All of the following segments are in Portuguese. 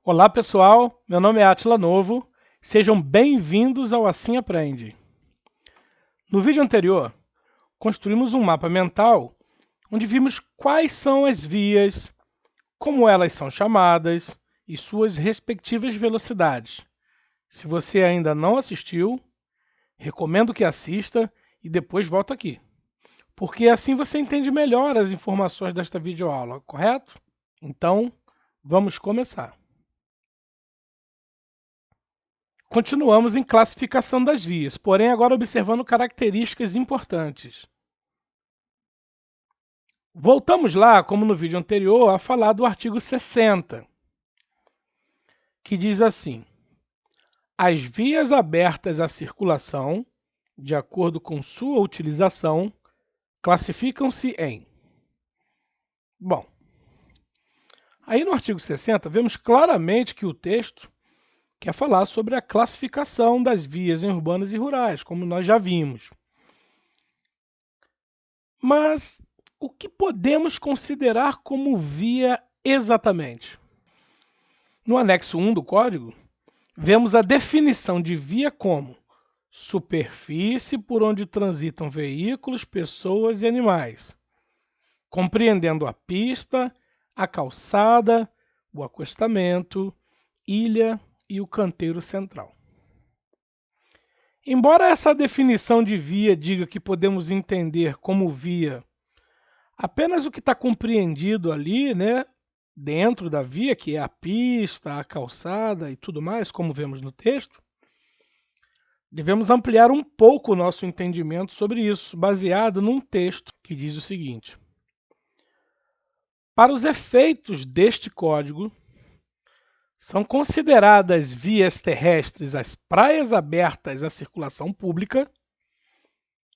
Olá pessoal, meu nome é Atila Novo, sejam bem-vindos ao Assim Aprende. No vídeo anterior, construímos um mapa mental onde vimos quais são as vias, como elas são chamadas e suas respectivas velocidades. Se você ainda não assistiu, recomendo que assista e depois volta aqui, porque assim você entende melhor as informações desta videoaula, correto? Então, vamos começar. Continuamos em classificação das vias, porém agora observando características importantes. Voltamos lá, como no vídeo anterior, a falar do artigo 60, que diz assim: as vias abertas à circulação, de acordo com sua utilização, classificam-se em... Bom, aí no artigo 60 vemos claramente que o texto quer falar sobre a classificação das vias em urbanas e rurais, como nós já vimos. Mas o que podemos considerar como via exatamente? No anexo 1 do código, vemos a definição de via como superfície por onde transitam veículos, pessoas e animais, compreendendo a pista, a calçada, o acostamento, ilha e o canteiro central. Embora essa definição de via diga que podemos entender como via apenas o que está compreendido ali, né, dentro da via, que é a pista, a calçada e tudo mais, como vemos no texto, devemos ampliar um pouco o nosso entendimento sobre isso, baseado num texto que diz o seguinte: para os efeitos deste código, são consideradas vias terrestres as praias abertas à circulação pública,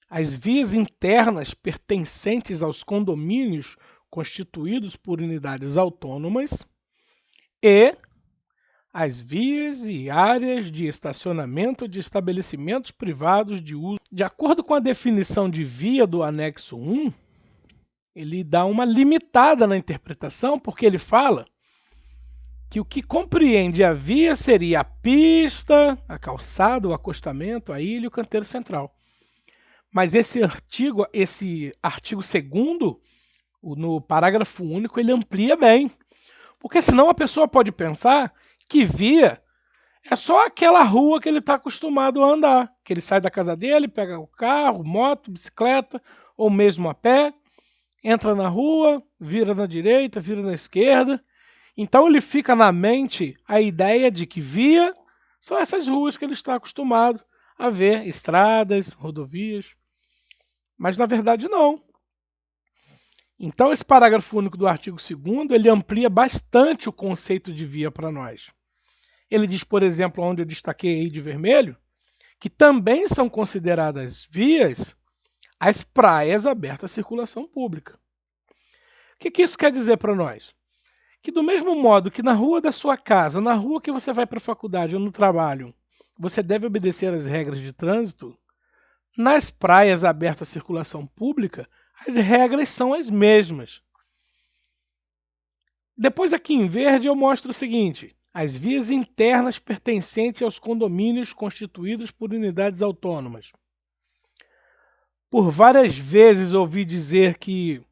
as vias internas pertencentes aos condomínios constituídos por unidades autônomas e as vias e áreas de estacionamento de estabelecimentos privados de uso. De acordo com a definição de via do anexo 1, ele dá uma limitada na interpretação, porque ele fala que o que compreende a via seria a pista, a calçada, o acostamento, a ilha e o canteiro central. Mas esse artigo 2º, no parágrafo único, ele amplia bem. Porque senão a pessoa pode pensar que via é só aquela rua que ele está acostumado a andar. Que ele sai da casa dele, pega o carro, moto, bicicleta, ou mesmo a pé, entra na rua, vira na direita, vira na esquerda. Então ele fica na mente a ideia de que via são essas ruas que ele está acostumado a ver, estradas, rodovias. Mas na verdade não. Então esse parágrafo único do artigo 2º, ele amplia bastante o conceito de via para nós. Ele diz, por exemplo, onde eu destaquei aí de vermelho, que também são consideradas vias as praias abertas à circulação pública. O que isso quer dizer para nós? Que do mesmo modo que na rua da sua casa, na rua que você vai para a faculdade ou no trabalho, você deve obedecer às regras de trânsito, nas praias abertas à circulação pública, as regras são as mesmas. Depois aqui em verde eu mostro o seguinte: as vias internas pertencentes aos condomínios constituídos por unidades autônomas. Por várias vezes ouvi dizer que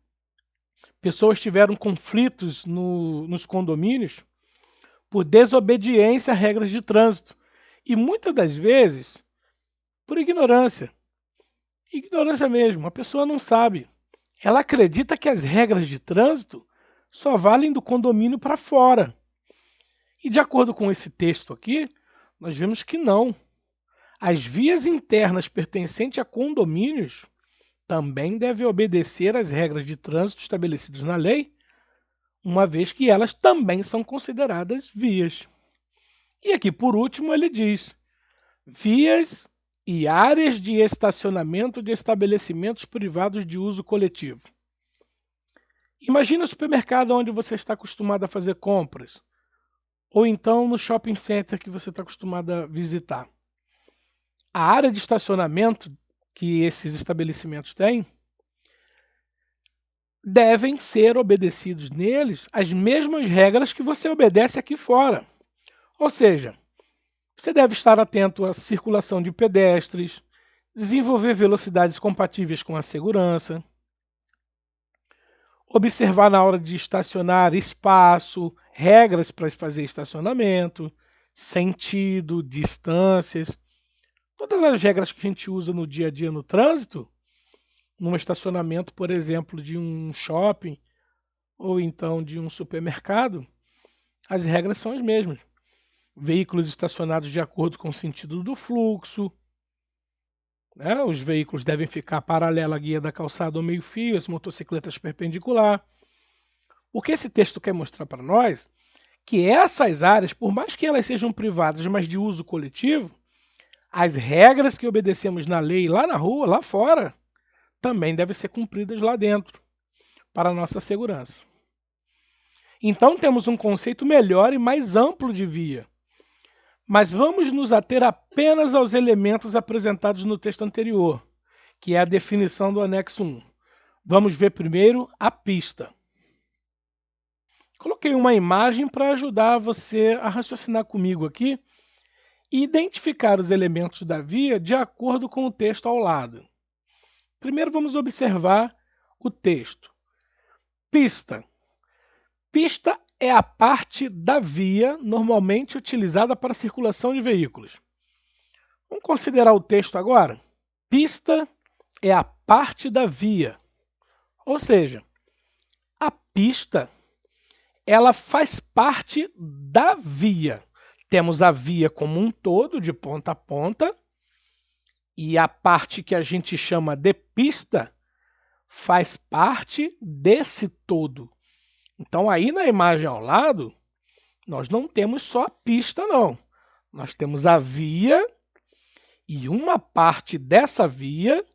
pessoas tiveram conflitos nos condomínios por desobediência a regras de trânsito. E muitas das vezes por ignorância. Ignorância mesmo, a pessoa não sabe. Ela acredita que as regras de trânsito só valem do condomínio para fora. E de acordo com esse texto aqui, nós vemos que não. As vias internas pertencentes a condomínios também devem obedecer às regras de trânsito estabelecidas na lei, uma vez que elas também são consideradas vias. E aqui, por último, ele diz: vias e áreas de estacionamento de estabelecimentos privados de uso coletivo. Imagina o supermercado onde você está acostumado a fazer compras, ou então no shopping center que você está acostumado a visitar. A área de estacionamento que esses estabelecimentos têm devem ser obedecidos neles as mesmas regras que você obedece aqui fora. Ou seja, você deve estar atento à circulação de pedestres, desenvolver velocidades compatíveis com a segurança, observar na hora de estacionar espaço, regras para fazer estacionamento, sentido, distâncias, todas as regras que a gente usa no dia a dia no trânsito, num estacionamento, por exemplo, de um shopping ou então de um supermercado, as regras são as mesmas. Veículos estacionados de acordo com o sentido do fluxo, né? Os veículos devem ficar paralela à guia da calçada ou meio-fio, as motocicletas perpendicular. O que esse texto quer mostrar para nós que essas áreas, por mais que elas sejam privadas, mas de uso coletivo, as regras que obedecemos na lei lá na rua, lá fora, também devem ser cumpridas lá dentro, para a nossa segurança. Então temos um conceito melhor e mais amplo de via, mas vamos nos ater apenas aos elementos apresentados no texto anterior, que é a definição do anexo 1. Vamos ver primeiro a pista. Coloquei uma imagem para ajudar você a raciocinar comigo aqui e identificar os elementos da via de acordo com o texto ao lado. Primeiro vamos observar o texto. Pista. Pista é a parte da via normalmente utilizada para a circulação de veículos. Vamos considerar o texto agora? Pista é a parte da via, ou seja, a pista ela faz parte da via. Temos a via como um todo, de ponta a ponta, e a parte que a gente chama de pista faz parte desse todo. Então, aí na imagem ao lado, nós não temos só a pista, não. Nós temos a via e uma parte dessa via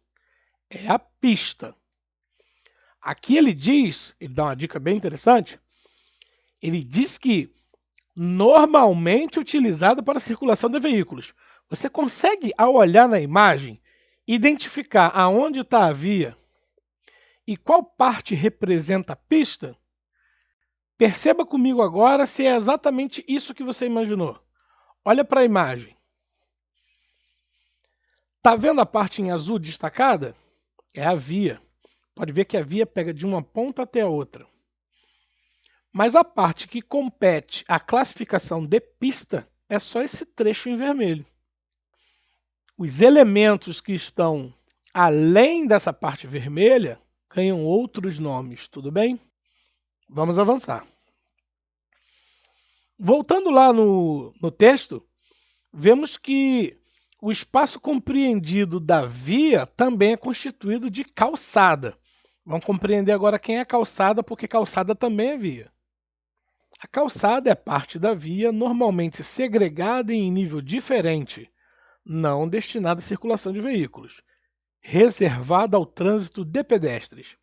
é a pista. Aqui ele dá uma dica bem interessante, ele diz que normalmente utilizado para a circulação de veículos. Você consegue, ao olhar na imagem, identificar aonde está a via e qual parte representa a pista? Perceba comigo agora se é exatamente isso que você imaginou. Olha para a imagem. Está vendo a parte em azul destacada? É a via. Pode ver que a via pega de uma ponta até a outra. Mas a parte que compete à classificação de pista é só esse trecho em vermelho. Os elementos que estão além dessa parte vermelha ganham outros nomes, tudo bem? Vamos avançar. Voltando lá no texto, vemos que o espaço compreendido da via também é constituído de calçada. Vamos compreender agora quem é calçada, porque calçada também é via. A calçada é parte da via normalmente segregada em nível diferente, não destinada à circulação de veículos, reservada ao trânsito de pedestres.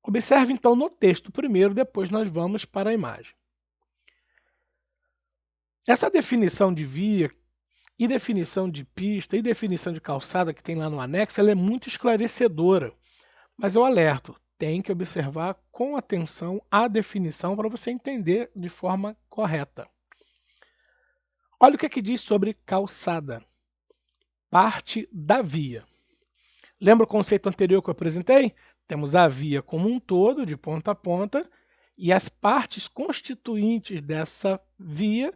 Observe então no texto primeiro, depois nós vamos para a imagem. Essa definição de via e definição de pista e definição de calçada que tem lá no anexo, ela é muito esclarecedora, mas eu alerto, tem que observar com atenção a definição para você entender de forma correta. Olha o que diz sobre calçada. Parte da via. Lembra o conceito anterior que eu apresentei? Temos a via como um todo, de ponta a ponta, e as partes constituintes dessa via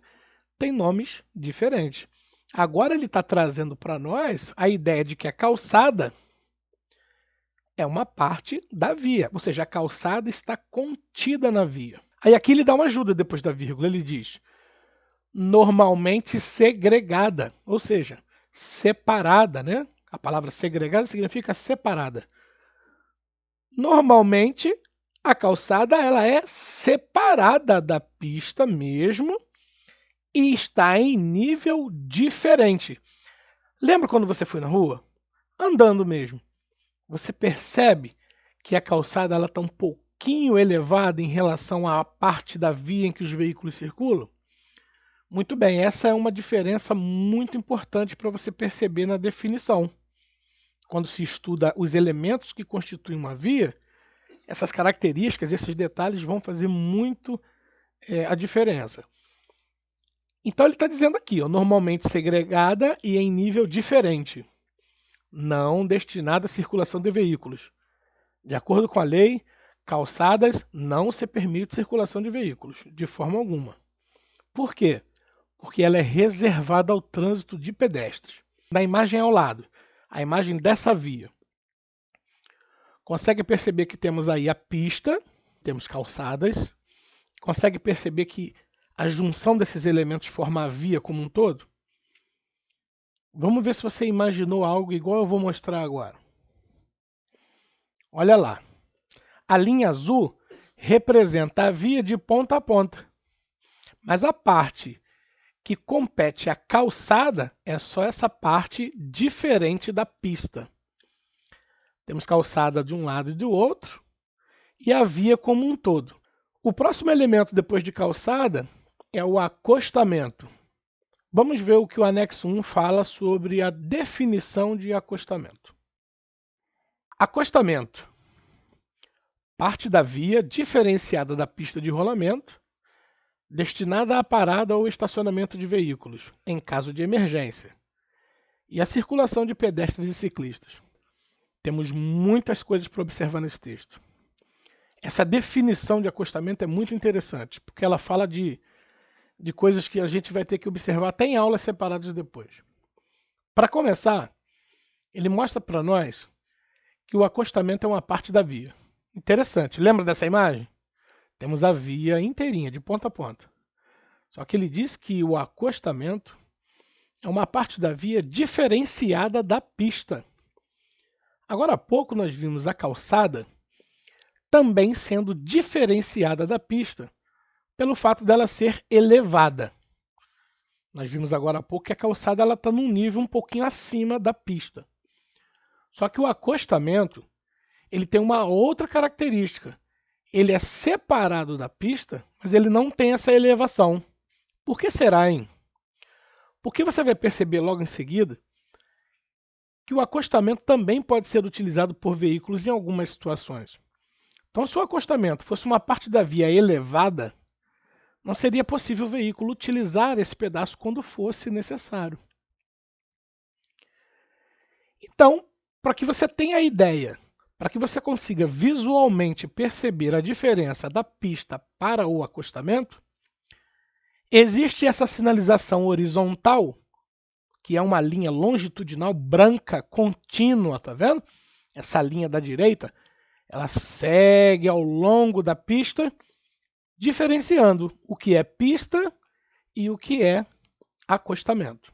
têm nomes diferentes. Agora ele está trazendo para nós a ideia de que a calçada é uma parte da via, ou seja, a calçada está contida na via. Aí aqui ele dá uma ajuda depois da vírgula, ele diz normalmente segregada, ou seja, separada, né? A palavra segregada significa separada. Normalmente a calçada ela é separada da pista mesmo e está em nível diferente. Lembra quando você foi na rua? Andando mesmo. Você percebe que a calçada está um pouquinho elevada em relação à parte da via em que os veículos circulam? Muito bem, essa é uma diferença muito importante para você perceber na definição. Quando se estuda os elementos que constituem uma via, essas características, esses detalhes vão fazer muito a diferença. Então ele está dizendo aqui, ó, normalmente segregada e em nível diferente, não destinada à circulação de veículos. De acordo com a lei, calçadas não se permite circulação de veículos, de forma alguma. Por quê? Porque ela é reservada ao trânsito de pedestres. Na imagem ao lado, a imagem dessa via. Consegue perceber que temos aí a pista, temos calçadas. Consegue perceber que a junção desses elementos forma a via como um todo? Vamos ver se você imaginou algo igual eu vou mostrar agora. Olha lá. A linha azul representa a via de ponta a ponta. Mas a parte que compete à calçada é só essa parte diferente da pista. Temos calçada de um lado e do outro e a via como um todo. O próximo elemento depois de calçada é o acostamento. Vamos ver o que o anexo 1 fala sobre a definição de acostamento. Acostamento. Parte da via diferenciada da pista de rolamento, destinada à parada ou estacionamento de veículos, em caso de emergência, e a circulação de pedestres e ciclistas. Temos muitas coisas para observar nesse texto. Essa definição de acostamento é muito interessante, porque ela fala de coisas que a gente vai ter que observar até em aulas separadas depois. Para começar, ele mostra para nós que o acostamento é uma parte da via. Interessante, lembra dessa imagem? Temos a via inteirinha, de ponta a ponta. Só que ele diz que o acostamento é uma parte da via diferenciada da pista. Agora há pouco nós vimos a calçada também sendo diferenciada da pista pelo fato dela ser elevada. Nós vimos agora há pouco que a calçada está num nível um pouquinho acima da pista. Só que o acostamento ele tem uma outra característica. Ele é separado da pista, mas ele não tem essa elevação. Por que será, hein? Porque você vai perceber logo em seguida que o acostamento também pode ser utilizado por veículos em algumas situações. Então, se o acostamento fosse uma parte da via elevada, não seria possível o veículo utilizar esse pedaço quando fosse necessário. Então, para que você tenha a ideia, para que você consiga visualmente perceber a diferença da pista para o acostamento, existe essa sinalização horizontal, que é uma linha longitudinal branca contínua, tá vendo? Essa linha da direita, ela segue ao longo da pista, diferenciando o que é pista e o que é acostamento.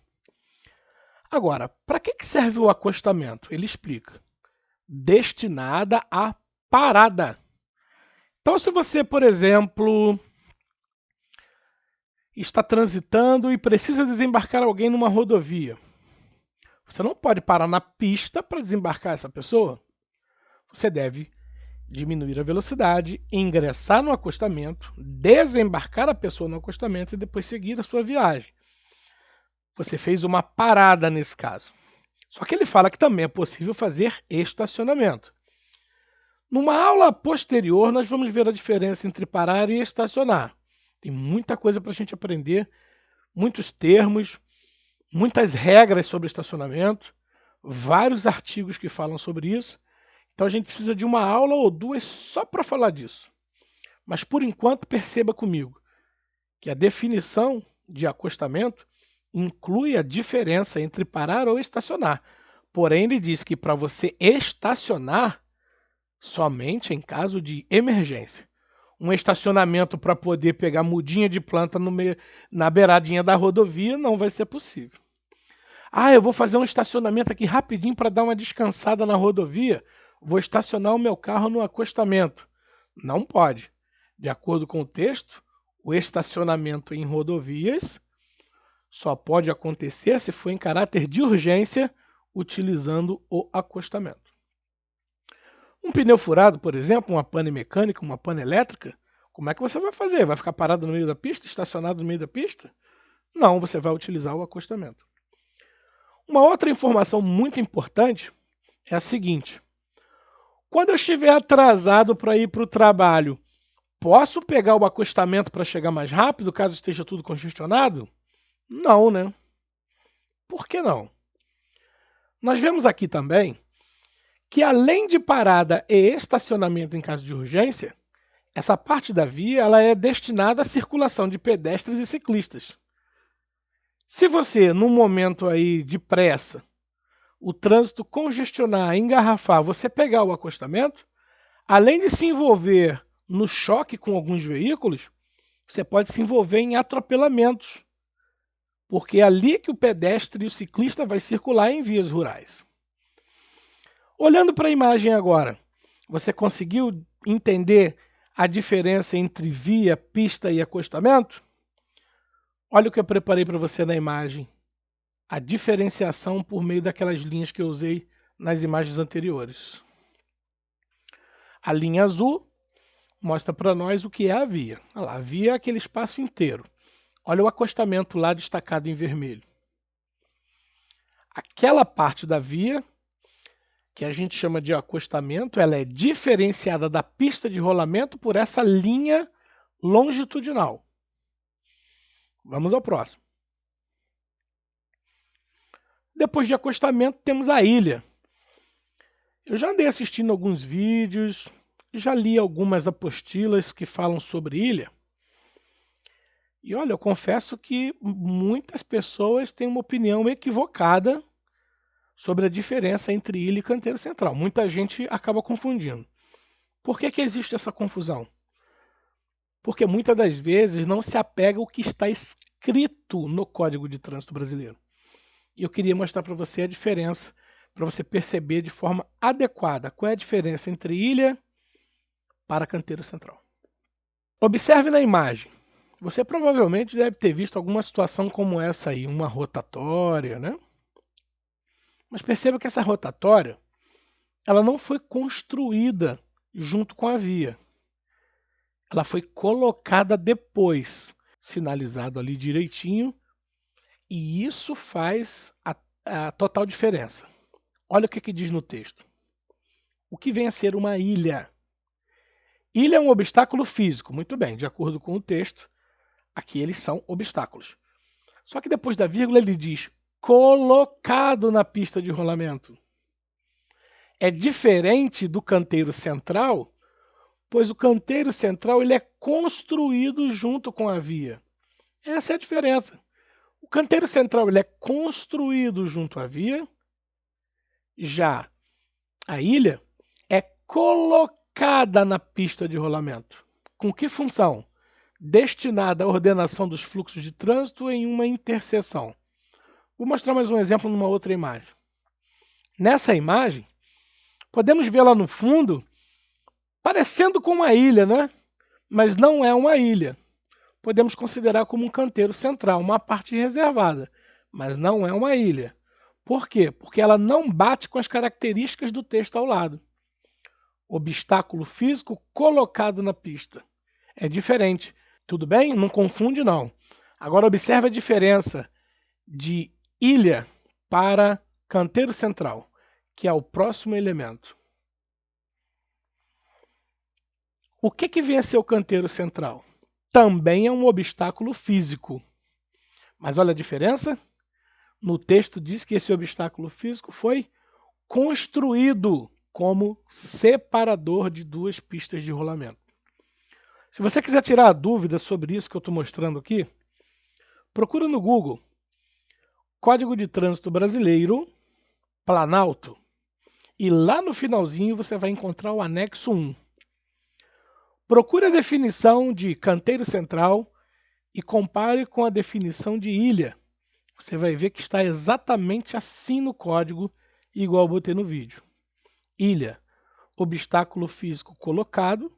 Agora, para que serve o acostamento? Ele explica. Destinada à parada. Então, se você, por exemplo, está transitando e precisa desembarcar alguém numa rodovia, você não pode parar na pista para desembarcar essa pessoa. Você deve diminuir a velocidade, ingressar no acostamento, desembarcar a pessoa no acostamento e depois seguir a sua viagem. Você fez uma parada nesse caso. Só que ele fala que também é possível fazer estacionamento. Numa aula posterior, nós vamos ver a diferença entre parar e estacionar. Tem muita coisa para a gente aprender, muitos termos, muitas regras sobre estacionamento, vários artigos que falam sobre isso. Então a gente precisa de uma aula ou duas só para falar disso. Mas por enquanto, perceba comigo que a definição de acostamento inclui a diferença entre parar ou estacionar. Porém, ele diz que para você estacionar, somente em caso de emergência. Um estacionamento para poder pegar mudinha de planta na beiradinha da rodovia não vai ser possível. Ah, eu vou fazer um estacionamento aqui rapidinho para dar uma descansada na rodovia. Vou estacionar o meu carro no acostamento. Não pode. De acordo com o texto, o estacionamento em rodovias só pode acontecer se for em caráter de urgência, utilizando o acostamento. Um pneu furado, por exemplo, uma pane mecânica, uma pane elétrica, como é que você vai fazer? Vai ficar parado no meio da pista, estacionado no meio da pista? Não, você vai utilizar o acostamento. Uma outra informação muito importante é a seguinte. Quando eu estiver atrasado para ir para o trabalho, posso pegar o acostamento para chegar mais rápido, caso esteja tudo congestionado? Não, né? Por que não? Nós vemos aqui também que, além de parada e estacionamento em caso de urgência, essa parte da via ela é destinada à circulação de pedestres e ciclistas. Se você, num momento aí de pressa, o trânsito congestionar, engarrafar, você pegar o acostamento, além de se envolver no choque com alguns veículos, você pode se envolver em atropelamentos, porque é ali que o pedestre e o ciclista vai circular em vias rurais. Olhando para a imagem agora, você conseguiu entender a diferença entre via, pista e acostamento? Olha o que eu preparei para você na imagem. A diferenciação por meio daquelas linhas que eu usei nas imagens anteriores. A linha azul mostra para nós o que é a via. Olha lá, a via é aquele espaço inteiro. Olha o acostamento lá destacado em vermelho. Aquela parte da via, que a gente chama de acostamento, ela é diferenciada da pista de rolamento por essa linha longitudinal. Vamos ao próximo. Depois de acostamento, temos a ilha. Eu já andei assistindo alguns vídeos, já li algumas apostilas que falam sobre ilha. E olha, eu confesso que muitas pessoas têm uma opinião equivocada sobre a diferença entre ilha e canteiro central. Muita gente acaba confundindo. Por que existe essa confusão? Porque muitas das vezes não se apega ao que está escrito no Código de Trânsito Brasileiro. E eu queria mostrar para você a diferença, para você perceber de forma adequada qual é a diferença entre ilha para canteiro central. Observe na imagem. Você provavelmente deve ter visto alguma situação como essa aí, uma rotatória, né? Mas perceba que essa rotatória, ela não foi construída junto com a via. Ela foi colocada depois, sinalizado ali direitinho, e isso faz a total diferença. Olha o que diz no texto. O que vem a ser uma ilha? Ilha é um obstáculo físico. Muito bem, de acordo com o texto, aqui eles são obstáculos. Só que depois da vírgula ele diz colocado na pista de rolamento. É diferente do canteiro central, pois o canteiro central ele é construído junto com a via. Essa é a diferença. O canteiro central ele é construído junto à via, já a ilha é colocada na pista de rolamento. Com que função? Destinada à ordenação dos fluxos de trânsito em uma interseção. Vou mostrar mais um exemplo numa outra imagem. Nessa imagem, podemos ver lá no fundo, parecendo com uma ilha, né? Mas não é uma ilha. Podemos considerar como um canteiro central, uma parte reservada, mas não é uma ilha. Por quê? Porque ela não bate com as características do texto ao lado. Obstáculo físico colocado na pista. É diferente. Tudo bem? Não confunde, não. Agora observe a diferença de ilha para canteiro central, que é o próximo elemento. O que vem a ser o canteiro central? Também é um obstáculo físico. Mas olha a diferença? No texto diz que esse obstáculo físico foi construído como separador de duas pistas de rolamento. Se você quiser tirar a dúvida sobre isso que eu estou mostrando aqui, procura no Google Código de Trânsito Brasileiro, Planalto, e lá no finalzinho você vai encontrar o anexo 1. Procure a definição de canteiro central e compare com a definição de ilha. Você vai ver que está exatamente assim no código, igual eu botei no vídeo. Ilha, obstáculo físico colocado,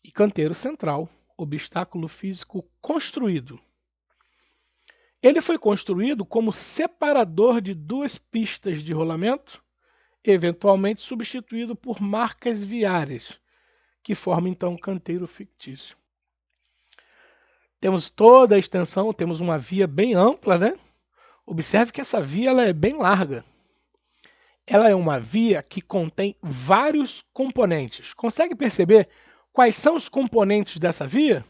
e canteiro central, obstáculo físico construído. Ele foi construído como separador de duas pistas de rolamento, eventualmente substituído por marcas viárias, que formam então um canteiro fictício. Temos toda a extensão, temos uma via bem ampla, né? Observe que essa via ela é bem larga. Ela é uma via que contém vários componentes. Consegue perceber quais são os componentes dessa via?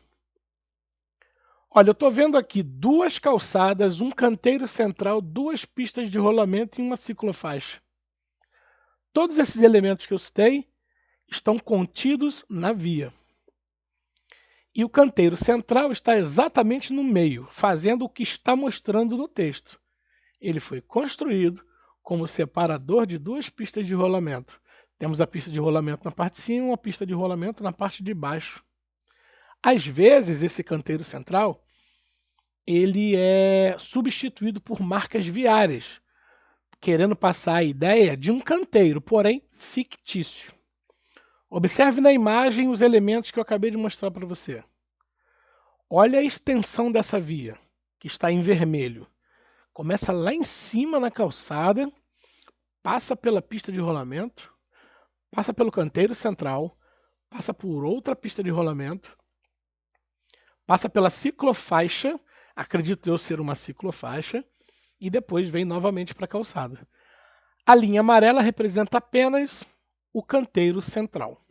Olha, eu estou vendo aqui 2 calçadas, um canteiro central, 2 pistas de rolamento e uma ciclofaixa. Todos esses elementos que eu citei estão contidos na via. E o canteiro central está exatamente no meio, fazendo o que está mostrando no texto. Ele foi construído como separador de 2 pistas de rolamento. Temos a pista de rolamento na parte de cima e uma pista de rolamento na parte de baixo. Às vezes, esse canteiro central ele é substituído por marcas viárias, querendo passar a ideia de um canteiro, porém fictício. Observe na imagem os elementos que eu acabei de mostrar para você. Olha a extensão dessa via, que está em vermelho. Começa lá em cima na calçada, passa pela pista de rolamento, passa pelo canteiro central, passa por outra pista de rolamento, passa pela ciclofaixa, acredito eu ser uma ciclofaixa, e depois vem novamente para a calçada. A linha amarela representa apenas o canteiro central.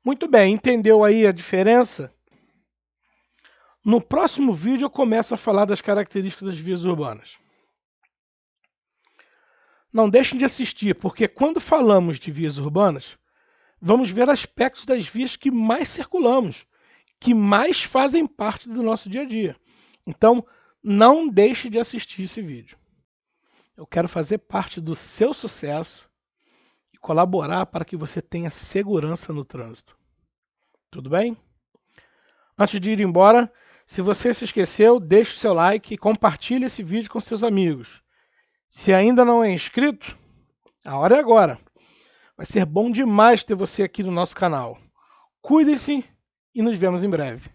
Muito bem, entendeu aí a diferença? No próximo vídeo eu começo a falar das características das vias urbanas. Não deixem de assistir, porque quando falamos de vias urbanas, vamos ver aspectos das vias que mais circulamos, que mais fazem parte do nosso dia a dia. Então, não deixe de assistir esse vídeo. Eu quero fazer parte do seu sucesso e colaborar para que você tenha segurança no trânsito. Tudo bem? Antes de ir embora, se você se esqueceu, deixe o seu like e compartilhe esse vídeo com seus amigos. Se ainda não é inscrito, a hora é agora. Vai ser bom demais ter você aqui no nosso canal. Cuide-se e nos vemos em breve.